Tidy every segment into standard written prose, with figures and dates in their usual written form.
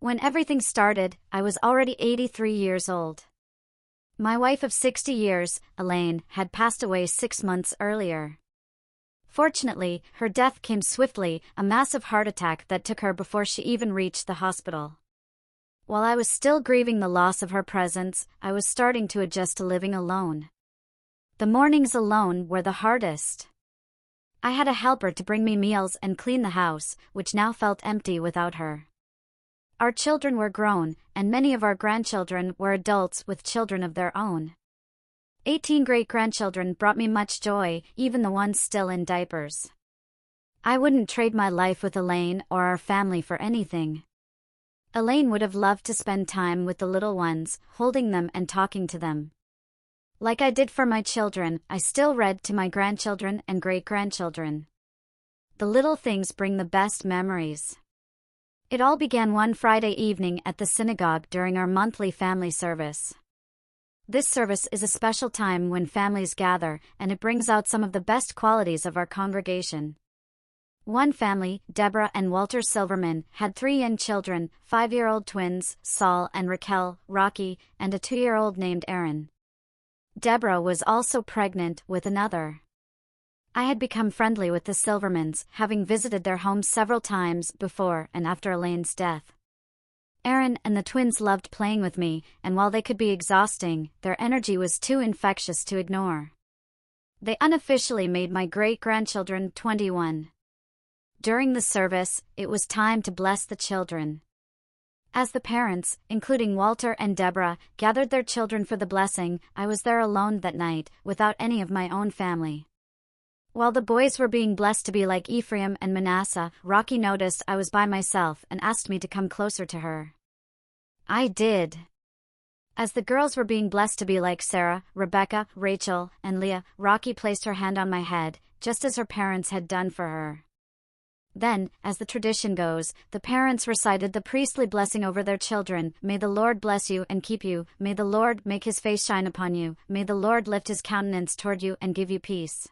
When everything started, I was already 83 years old. My wife of 60 years, Elaine, had passed away 6 months earlier. Fortunately, her death came swiftly, a massive heart attack that took her before she even reached the hospital. While I was still grieving the loss of her presence, I was starting to adjust to living alone. The mornings alone were the hardest. I had a helper to bring me meals and clean the house, which now felt empty without her. Our children were grown, and many of our grandchildren were adults with children of their own. 18 great-grandchildren brought me much joy, even the ones still in diapers. I wouldn't trade my life with Elaine or our family for anything. Elaine would have loved to spend time with the little ones, holding them and talking to them. Like I did for my children, I still read to my grandchildren and great-grandchildren. The little things bring the best memories. It all began one Friday evening at the synagogue during our monthly family service. This service is a special time when families gather, and it brings out some of the best qualities of our congregation. One family, Deborah and Walter Silverman, had 3 young children, 5-year-old twins, Saul and Raquel, Rocky, and a 2-year-old named Aaron. Deborah was also pregnant with another. I had become friendly with the Silvermans, having visited their home several times before and after Elaine's death. Aaron and the twins loved playing with me, and while they could be exhausting, their energy was too infectious to ignore. They unofficially made my great-grandchildren 21. During the service, it was time to bless the children. As the parents, including Walter and Deborah, gathered their children for the blessing, I was there alone that night, without any of my own family. While the boys were being blessed to be like Ephraim and Manasseh, Rocky noticed I was by myself and asked me to come closer to her. I did. As the girls were being blessed to be like Sarah, Rebecca, Rachel, and Leah, Rocky placed her hand on my head, just as her parents had done for her. Then, as the tradition goes, the parents recited the priestly blessing over their children. May the Lord bless you and keep you. May the Lord make his face shine upon you. May the Lord lift his countenance toward you and give you peace.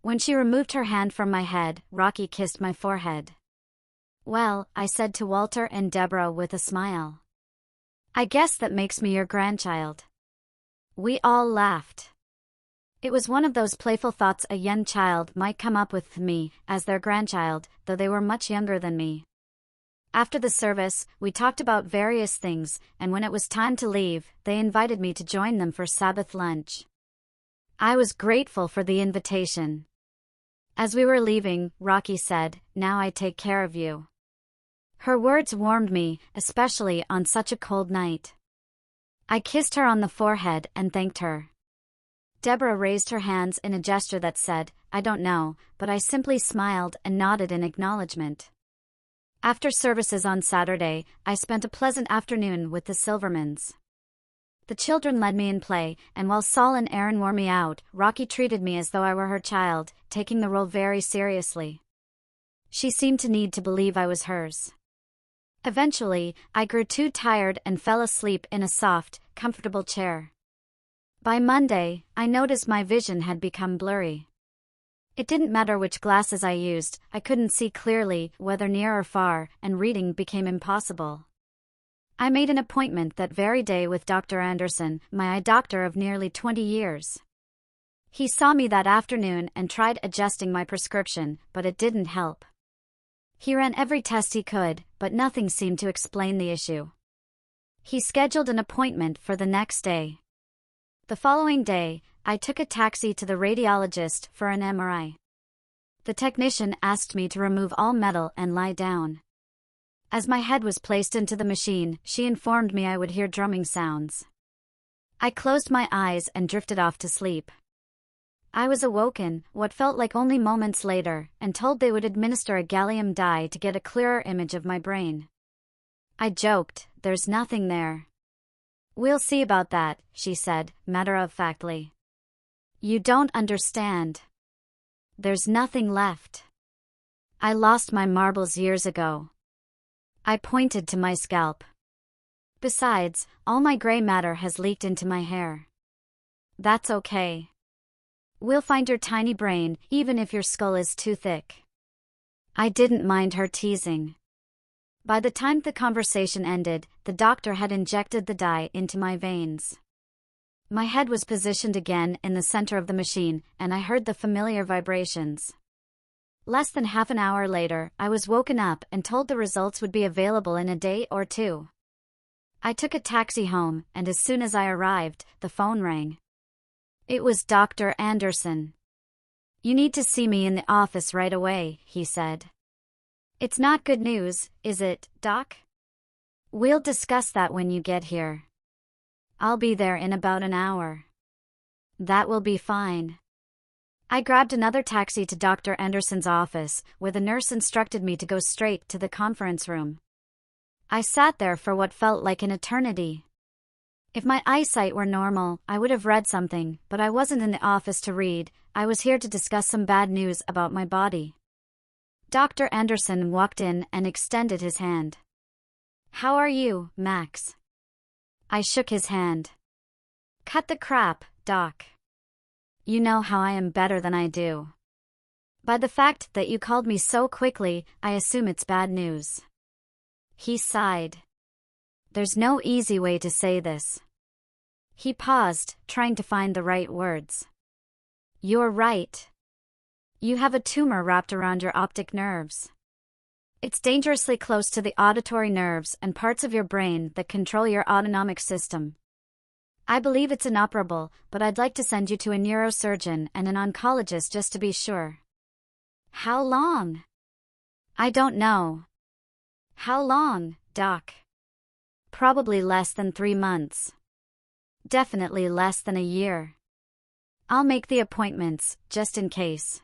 When she removed her hand from my head, Rocky kissed my forehead. Well, I said to Walter and Deborah with a smile. I guess that makes me your grandchild. We all laughed. It was one of those playful thoughts a young child might come up with me as their grandchild, though they were much younger than me. After the service, we talked about various things, and when it was time to leave, they invited me to join them for Sabbath lunch. I was grateful for the invitation. As we were leaving, Rocky said, "Now I take care of you." Her words warmed me, especially on such a cold night. I kissed her on the forehead and thanked her. Deborah raised her hands in a gesture that said, "I don't know," but I simply smiled and nodded in acknowledgement. After services on Saturday, I spent a pleasant afternoon with the Silvermans. The children led me in play, and while Saul and Aaron wore me out, Rocky treated me as though I were her child, taking the role very seriously. She seemed to need to believe I was hers. Eventually, I grew too tired and fell asleep in a soft, comfortable chair. By Monday, I noticed my vision had become blurry. It didn't matter which glasses I used, I couldn't see clearly, whether near or far, and reading became impossible. I made an appointment that very day with Dr. Anderson, my eye doctor of nearly 20 years. He saw me that afternoon and tried adjusting my prescription, but it didn't help. He ran every test he could, but nothing seemed to explain the issue. He scheduled an appointment for the next day. The following day, I took a taxi to the radiologist for an MRI. The technician asked me to remove all metal and lie down. As my head was placed into the machine, she informed me I would hear drumming sounds. I closed my eyes and drifted off to sleep. I was awoken, what felt like only moments later, and told they would administer a gallium dye to get a clearer image of my brain. I joked, "There's nothing there." "We'll see about that," she said, matter-of-factly. "You don't understand. There's nothing left. I lost my marbles years ago." I pointed to my scalp. "Besides, all my gray matter has leaked into my hair." "That's okay. We'll find your tiny brain, even if your skull is too thick." I didn't mind her teasing. By the time the conversation ended, the doctor had injected the dye into my veins. My head was positioned again in the center of the machine, and I heard the familiar vibrations. Less than half an hour later, I was woken up and told the results would be available in a day or two. I took a taxi home, and as soon as I arrived, the phone rang. It was Dr. Anderson. "You need to see me in the office right away," he said. "It's not good news, is it, Doc?" "We'll discuss that when you get here." "I'll be there in about an hour." "That will be fine." I grabbed another taxi to Dr. Anderson's office, where the nurse instructed me to go straight to the conference room. I sat there for what felt like an eternity. If my eyesight were normal, I would have read something, but I wasn't in the office to read. I was here to discuss some bad news about my body. Dr. Anderson walked in and extended his hand. "How are you, Max?" I shook his hand. "Cut the crap, Doc. You know how I am better than I do. By the fact that you called me so quickly, I assume it's bad news." He sighed. "There's no easy way to say this." He paused, trying to find the right words. "You're right. You have a tumor wrapped around your optic nerves. It's dangerously close to the auditory nerves and parts of your brain that control your autonomic system. I believe it's inoperable, but I'd like to send you to a neurosurgeon and an oncologist just to be sure." "How long?" "I don't know." "How long, Doc?" "Probably less than 3 months. Definitely less than a year. I'll make the appointments, just in case."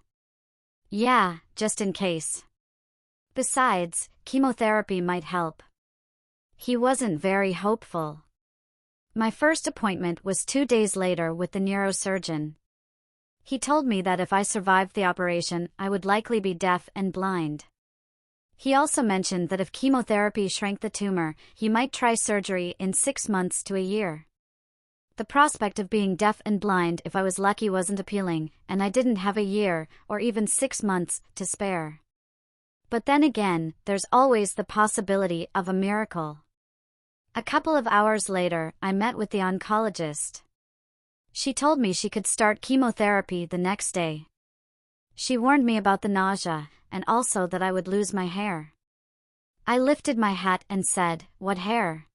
"Yeah, just in case. Besides, chemotherapy might help." He wasn't very hopeful. My first appointment was 2 days later with the neurosurgeon. He told me that if I survived the operation, I would likely be deaf and blind. He also mentioned that if chemotherapy shrank the tumor, he might try surgery in 6 months to a year. The prospect of being deaf and blind if I was lucky wasn't appealing, and I didn't have a year, or even 6 months, to spare. But then again, there's always the possibility of a miracle. A couple of hours later, I met with the oncologist. She told me she could start chemotherapy the next day. She warned me about the nausea, and also that I would lose my hair. I lifted my hat and said, "What hair?"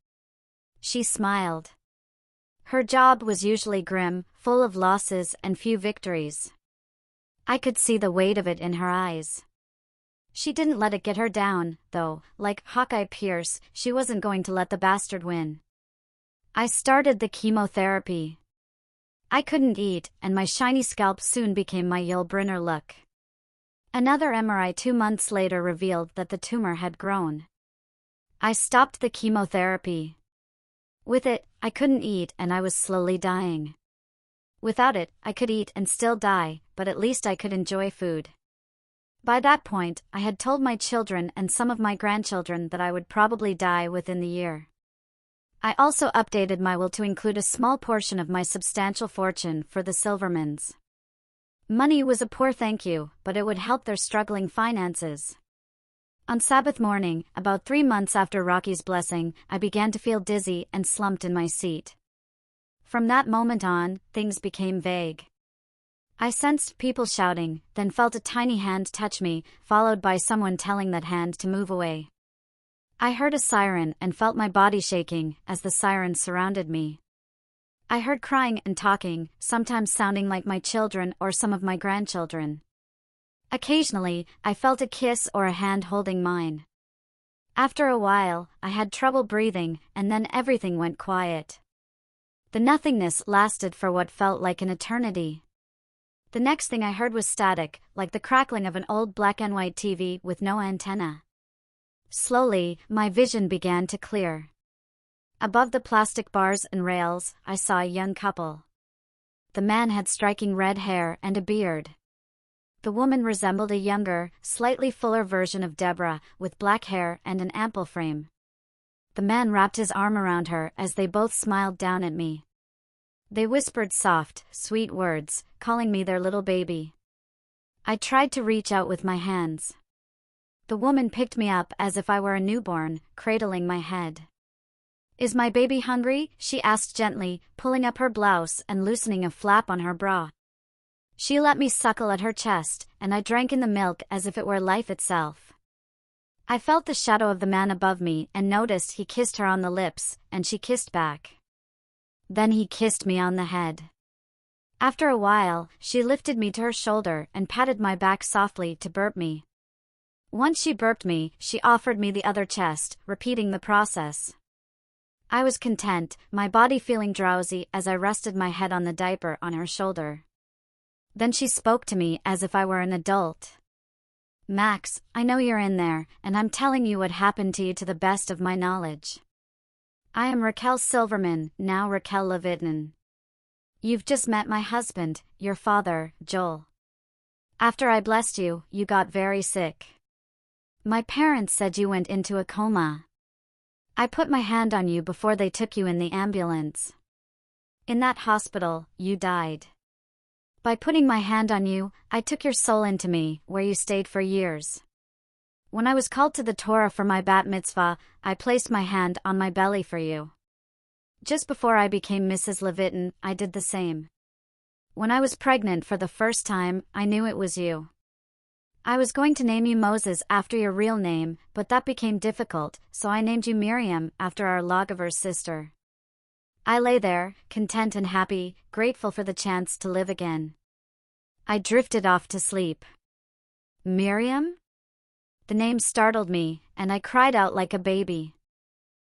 She smiled. Her job was usually grim, full of losses and few victories. I could see the weight of it in her eyes. She didn't let it get her down, though. Like Hawkeye Pierce, she wasn't going to let the bastard win. I started the chemotherapy. I couldn't eat, and my shiny scalp soon became my Yul-Brynner look. Another MRI 2 months later revealed that the tumor had grown. I stopped the chemotherapy. With it, I couldn't eat and I was slowly dying. Without it, I could eat and still die, but at least I could enjoy food. By that point, I had told my children and some of my grandchildren that I would probably die within the year. I also updated my will to include a small portion of my substantial fortune for the Silvermans. Money was a poor thank you, but it would help their struggling finances. On Sabbath morning, about 3 months after Rocky's blessing, I began to feel dizzy and slumped in my seat. From that moment on, things became vague. I sensed people shouting, then felt a tiny hand touch me, followed by someone telling that hand to move away. I heard a siren and felt my body shaking as the sirens surrounded me. I heard crying and talking, sometimes sounding like my children or some of my grandchildren. Occasionally, I felt a kiss or a hand holding mine. After a while, I had trouble breathing, and then everything went quiet. The nothingness lasted for what felt like an eternity. The next thing I heard was static, like the crackling of an old black and white TV with no antenna. Slowly, my vision began to clear. Above the plastic bars and rails, I saw a young couple. The man had striking red hair and a beard. The woman resembled a younger, slightly fuller version of Deborah, with black hair and an ample frame. The man wrapped his arm around her as they both smiled down at me. They whispered soft, sweet words, calling me their little baby. I tried to reach out with my hands. The woman picked me up as if I were a newborn, cradling my head. "Is my baby hungry?" she asked gently, pulling up her blouse and loosening a flap on her bra. She let me suckle at her chest, and I drank in the milk as if it were life itself. I felt the shadow of the man above me and noticed he kissed her on the lips, and she kissed back. Then he kissed me on the head. After a while, she lifted me to her shoulder and patted my back softly to burp me. Once she burped me, she offered me the other chest, repeating the process. I was content, my body feeling drowsy as I rested my head on the diaper on her shoulder. Then she spoke to me as if I were an adult. "Max, I know you're in there, and I'm telling you what happened to you to the best of my knowledge. I am Raquel Silverman, now Raquel Levitton. You've just met my husband, your father, Joel. After I blessed you, you got very sick. My parents said you went into a coma. I put my hand on you before they took you in the ambulance. In that hospital, you died. By putting my hand on you, I took your soul into me, where you stayed for years. When I was called to the Torah for my bat mitzvah, I placed my hand on my belly for you. Just before I became Mrs. Levitton, I did the same. When I was pregnant for the first time, I knew it was you. I was going to name you Moses after your real name, but that became difficult, so I named you Miriam after our Lagaver's sister. I lay there, content and happy, grateful for the chance to live again. I drifted off to sleep. Miriam? The name startled me, and I cried out like a baby.